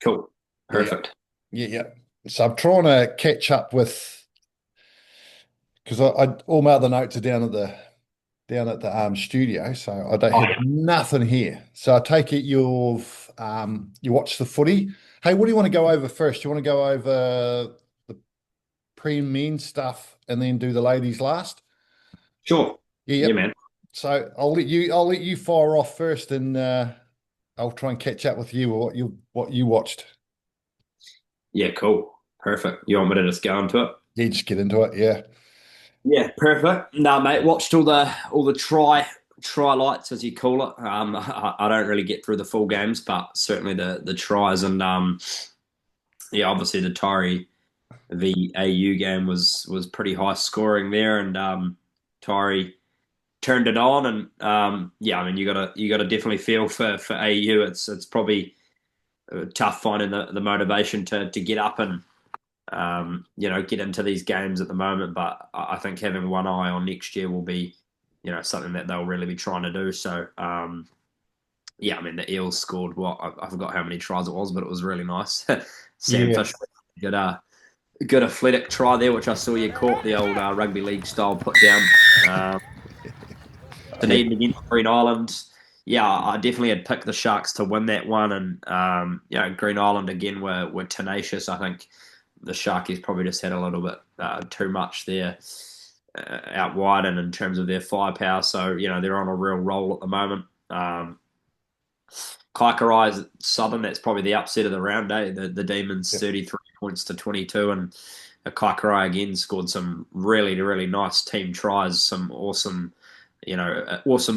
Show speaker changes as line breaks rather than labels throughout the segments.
Cool.
Yeah,
Perfect.
yeah. So I'm trying to catch up with because I all my other notes are down at the studio, so I don't
Oh,
have
yeah.
nothing here. So I take it you watched the footy. Hey, what do you want to go over first? Do you want to go over the pre-men stuff and then do the ladies last?
Sure.
Yeah,
Yeah,
yep.
man.
So I'll let you fire off first, and I'll try and catch up with you with what you watched.
Yeah, cool. Perfect. You want me to just go into it?
Yeah, just get into it. Yeah,
Yeah, perfect. No, mate, watched all the try lights as you call it. I don't really get through the full games, but certainly the tries and yeah, obviously the Tyree v AU game was pretty high scoring there, and Tyree turned it on, and yeah, I mean you gotta definitely feel for AU. It's probably tough finding the motivation to get up and get into these games at the moment. But I think having one eye on next year will be, something that they'll really be trying to do. So, yeah, I mean, the Eels scored what I forgot how many tries it was, but it was really nice. Sam
yeah,
Fisher did a good athletic try there, which I saw you caught the old rugby league style put down. Um,
yeah.
Dunedin against Green Island. Yeah, I definitely had picked the Sharks to win that one, and Green Island again were tenacious. I think the Sharkies probably just had a little bit too much there out wide and in terms of their firepower. So, they're on a real roll at the moment. Kaikarai Southern, that's probably the upset of the round, eh? The Demons
Yep.
33 points to 22, and Kaikarai again scored some really, really nice team tries, some awesome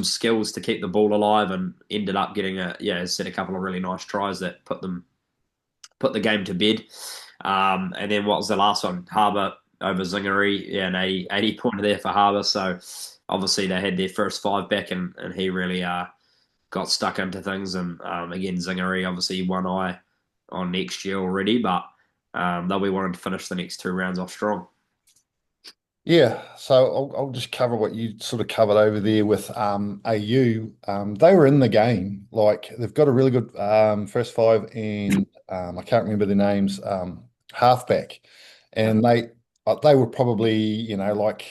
skills to keep the ball alive, and ended up getting a couple of really nice tries that put the game to bed. And then what was the last one? Harbour over Zingery, yeah, an 80 pointer there for Harbour. So obviously they had their first five back, and he really got stuck into things. And again, Zingery obviously one eye on next year already, but they'll be wanting to finish the next two rounds off strong.
Yeah, so I'll just cover what you sort of covered over there with AU. They were in the game. Like they've got a really good first five, and I can't remember their names, halfback, and they were probably like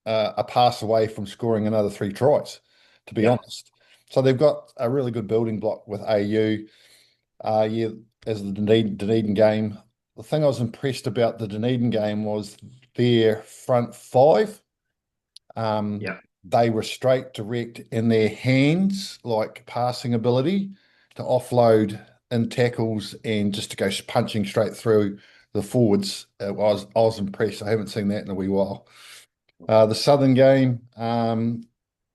a pass away from scoring another three tries, to be
Yeah,
honest. So they've got a really good building block with AU. Yeah, as the Dunedin game, the thing I was impressed about the Dunedin game was their front five. Um,
yeah,
they were straight, direct in their hands, like passing ability to offload in tackles and just to go punching straight through the forwards. I was impressed. I haven't seen that in a wee while. The Southern game,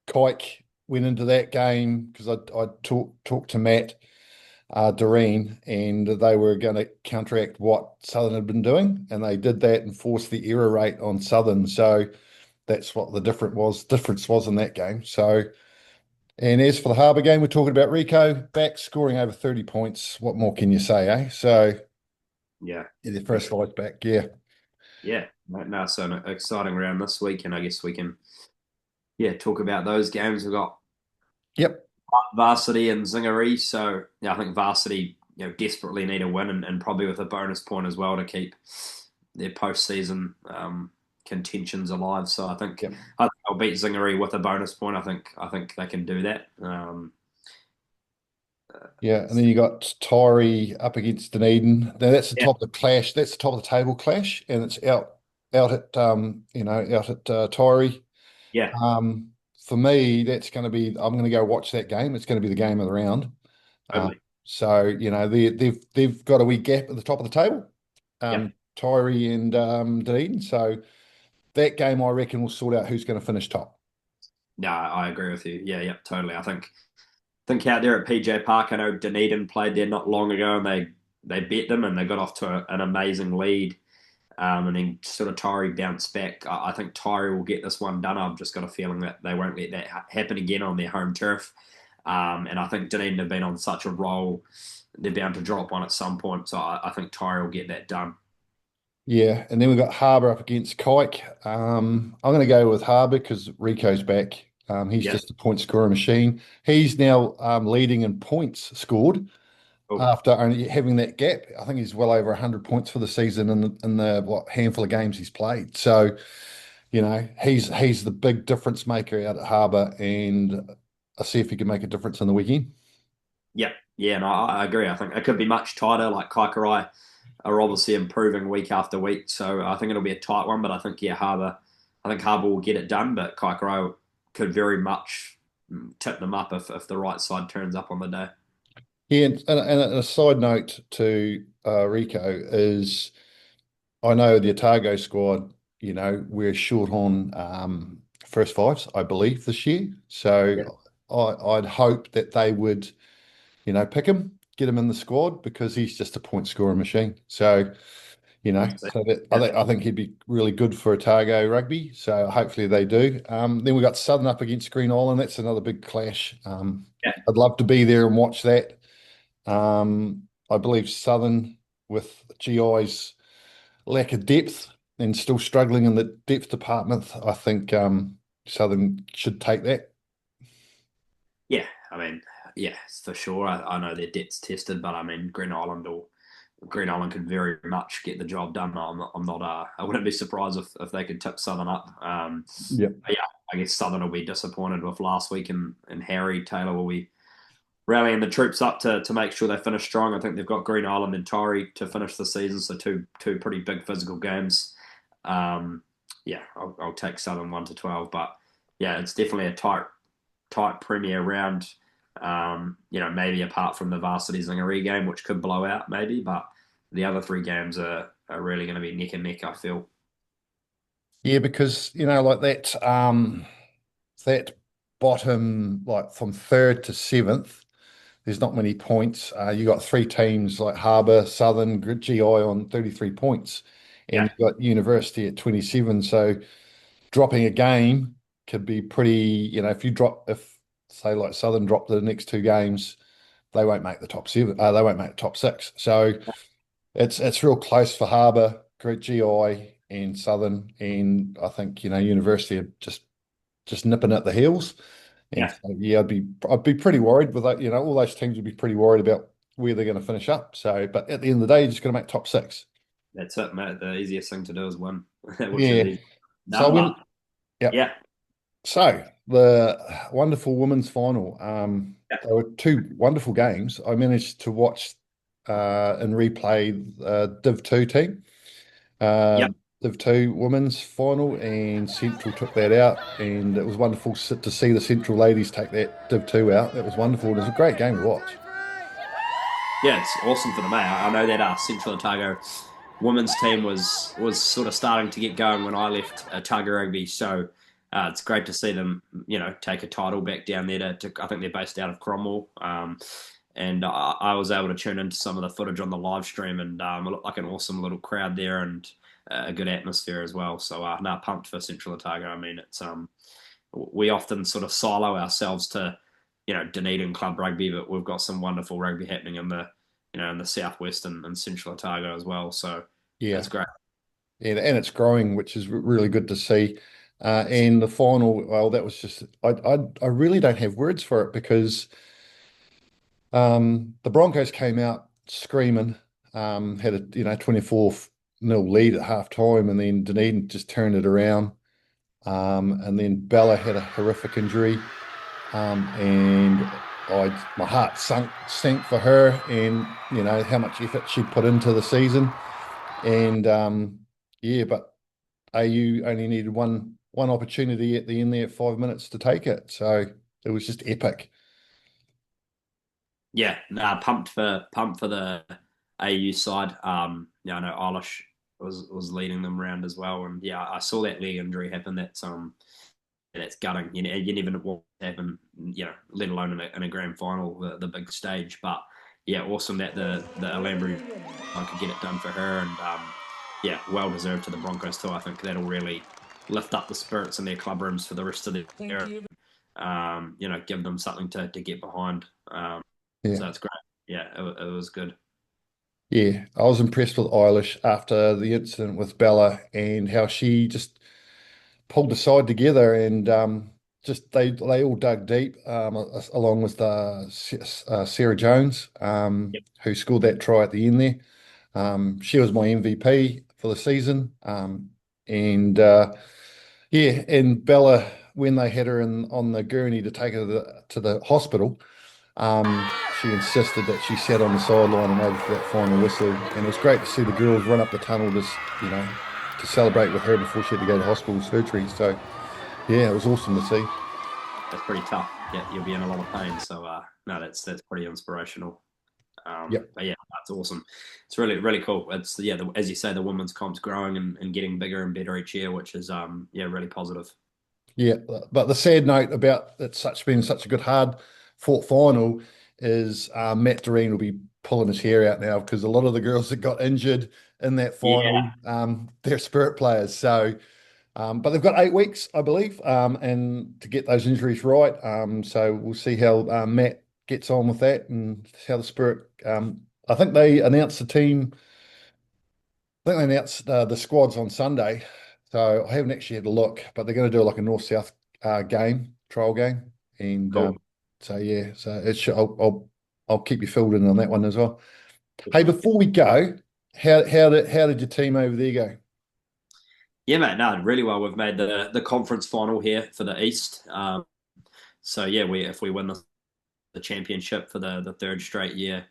Kike went into that game because I talked to Matt Doreen, and they were going to counteract what Southern had been doing, and they did that and forced the error rate on Southern. So that's what the difference was in that game. So, and as for the Harbour game, we're talking about Rico back scoring over 30 points. What more can you say, eh? So
yeah.
yeah, the first fight back, yeah.
Yeah, no, so an exciting round this week, and I guess we can, talk about those games. We've got
Yep.
Varsity and Zingaree, so yeah, I think Varsity, desperately need a win, and probably with a bonus point as well to keep their postseason contentions alive. So
Yep.
I think I'll beat Zingaree with a bonus point. I think they can do that.
Yeah, and then you got Tyree up against Dunedin. Now that's the
Yeah,
top of the clash. That's the top of the table clash, and it's out at Tyree.
yeah,
For me, that's going to be. I'm going to go watch that game. It's going to be the game of the round. Um,
totally.
so they've got a wee gap at the top of the table,
Yeah,
Tyree and Dunedin. So that game, I reckon, will sort out who's going to finish top.
no, I agree with you. Yeah, yeah, totally. I think out there at PJ Park, I know Dunedin played there not long ago, and they beat them, and they got off to an amazing lead. And then sort of Tyree bounced back. I think Tyree will get this one done. I've just got a feeling that they won't let that happen again on their home turf. And I think Dunedin have been on such a roll, they're bound to drop one at some point. So I think Tyree will get that done.
Yeah, and then we've got Harbour up against Kike. I'm going to go with Harbour because Rico's back. He's
Yeah,
just a point scorer machine. He's now leading in points scored.
Cool.
after only having that gap. I think he's well over 100 points for the season in the what handful of games he's played. So, he's the big difference maker out at Harbour, and I'll see if he can make a difference on the weekend.
Yeah, yeah, no, I agree. I think it could be much tighter. Like Kaikarai are obviously improving week after week, so I think it'll be a tight one. But I think I think Harbour will get it done. But Kaikarai could very much tip them up if the right side turns up on the day.
Yeah, and a side note to Rico is I know the Otago squad, we're short on first fives, I believe, this year.
Yeah,
So I'd hope that they would, pick him, get him in the squad because he's just a point scoring machine. So,
so,
so that
yeah,
I think he'd be really good for Otago rugby. So hopefully they do. Then we got Southern up against Green Island. That's another big clash.
yeah,
I'd love to be there and watch that. I believe Southern with GI's lack of depth and still struggling in the depth department. I think Southern should take that.
yeah. I mean, yeah, for sure. I know their depth's tested, but I mean, Green Island could very much get the job done. I'm not. I wouldn't be surprised if they could tip Southern up.
Yep.
But yeah, I guess Southern will be disappointed with last week, and Harry Taylor will be rallying the troops up to make sure they finish strong. I think they've got Green Island and Tyree to finish the season, so two pretty big physical games. Um, yeah, I'll take Southern 1-12, but yeah, it's definitely a tight premier round. Maybe apart from the Varsity Zingaree game, which could blow out maybe, but the other three games are really going to be neck and neck, I feel.
Yeah, because like that bottom, like from third to seventh, there's not many points. You got three teams like Harbour, Southern, GI on 33 points, and
Yeah,
you've got University at 27. So dropping a game could be pretty, if say like Southern drop the next two games, they won't make the top seven. They won't make the top six. So it's real close for Harbour, Great GI, and Southern, and I think University are just nipping at the heels. And
yeah,
so, yeah, I'd be pretty worried with that. All those teams would be pretty worried about where they're going to finish up. So, but at the end of the day, you're just going to make top six.
that's it, mate. The easiest thing to do is win, which is
Yeah.
easy.
So I
No, but
went. Yeah.
yeah,
So the wonderful women's final.
yeah,
There were two wonderful games. I managed to watch and replay Div Two team, uh,
yeah.
Div Two women's final, and Central took that out, and it was wonderful to see the Central ladies take that Div Two out. That was wonderful. It was a great game to watch.
Yeah, it's awesome for them. I know that Central Otago women's team was sort of starting to get going when I left Otago Rugby, so it's great to see them, take a title back down there. I think they're based out of Cromwell, and I was able to tune into some of the footage on the live stream, and it looked like an awesome little crowd there and a good atmosphere as well. So, pumped for Central Otago. I mean, it's we often sort of silo ourselves to Dunedin club rugby, but we've got some wonderful rugby happening in the in the southwest and central Otago as well. So
Yeah,
it's great.
and it's growing, which is really good to see. And the final, well, that was just I really don't have words for it because the Broncos came out screaming, had a 24-0 lead at half time, and then Dunedin just turned it around. And then Bella had a horrific injury, and my heart sank for her, and how much effort she put into the season, and yeah, but AU only needed one opportunity at the end there, 5 minutes to take it, so it was just epic.
Yeah, nah, pumped for the AU side. I know Eilish was leading them around as well, and yeah, I saw that leg injury happen. That's gutting. You never know what will happen. Let alone in a grand final, the big stage. But yeah, awesome that the Alambri could get it done for her, and yeah, well deserved to the Broncos too. I think that'll really lift up the spirits in their club rooms for the rest of the year. Give them something to get behind.
Yeah.
So it's great. Yeah, it was good.
Yeah, I was impressed with Eilish after the incident with Bella and how she just pulled the side together and just they all dug deep, along with Sarah Jones,
Yep.
who scored that try at the end there. She was my MVP for the season, and yeah, and Bella, when they had her in on the gurney to take her to the hospital, she insisted that she sat on the sideline and waited for that final whistle. And it was great to see the girls run up the tunnel, just to celebrate with her before she had to go to hospital surgery. So yeah, it was awesome to see.
That's pretty tough. Yeah, you'll be in a lot of pain. So no, that's pretty inspirational.
Yep.
But yeah, that's awesome. It's really really cool. It's yeah, as you say, the women's comp's growing and getting bigger and better each year, which is yeah, really positive.
Yeah, but the sad note about it's been such a good hard fought final is Matt Doreen will be pulling his hair out now because a lot of the girls that got injured in that
Yeah,
final, they're Spirit players. So, but they've got 8 weeks, I believe, and to get those injuries right. So we'll see how Matt gets on with that and how the Spirit. I think they announced the team. I think they announced the squads on Sunday, so I haven't actually had a look, but they're going to do like a north-south trial game, and
cool.
so yeah, so it should, I'll keep you filled in on that one as well. Hey,
Definitely.
before we go, how did your team over there go?
Yeah, mate. No, really well. We've made the conference final here for the East. So yeah, we if we win the championship for the third straight year,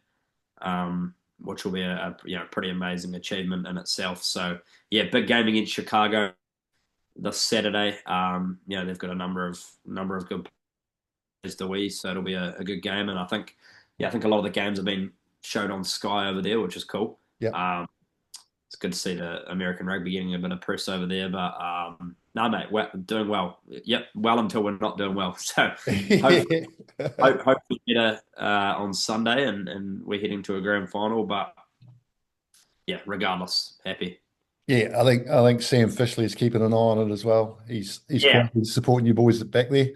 which will be a pretty amazing achievement in itself. So yeah, big game against Chicago this Saturday. They've got a number of good players to we, so it'll be a good game. And I think a lot of the games have been shown on Sky over there, which is cool.
Yeah.
Um, it's good to see the American rugby getting a bit of press over there. But no, mate, we're doing well. Yep, well until we're not doing well. So hopefully, hopefully better on Sunday, and we're heading to a grand final. But yeah, regardless, happy.
Yeah, I think Sam Fishley is keeping an eye on it as well. He's
Yeah,
quietly supporting you boys back there.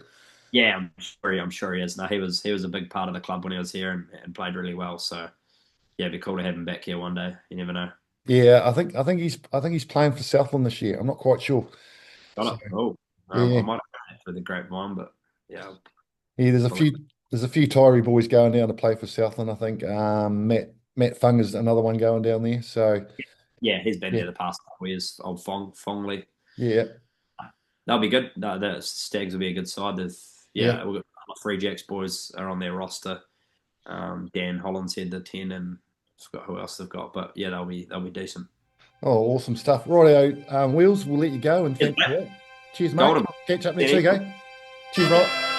yeah, I'm sure he is. No, he was a big part of the club when he was here and played really well. So yeah, it'd be cool to have him back here one day. You never know.
Yeah, I think he's playing for Southland this year. I'm not quite sure.
Got
So
it. Oh, I
yeah,
might have heard it through the grapevine, but yeah,
yeah. There's a
probably.
few Tyree boys going down to play for Southland. I think Matt Fung is another one going down there. So
Yeah, he's been
yeah,
there the past couple of years. Old Fongley.
yeah,
That'll be good. No, the Stags will be a good side.
yeah.
Yeah, we've got Free Jacks boys are on their roster. Dan Holland's had the 10, and I forgot who else they've got, but yeah, they'll be decent.
Oh, awesome stuff. Rightio, Wheels. We'll let you go and
Cheers,
thank you for
mate.
that. Cheers, mate.
Golden.
Catch up next
Danny.
week, eh? Cheers, bro.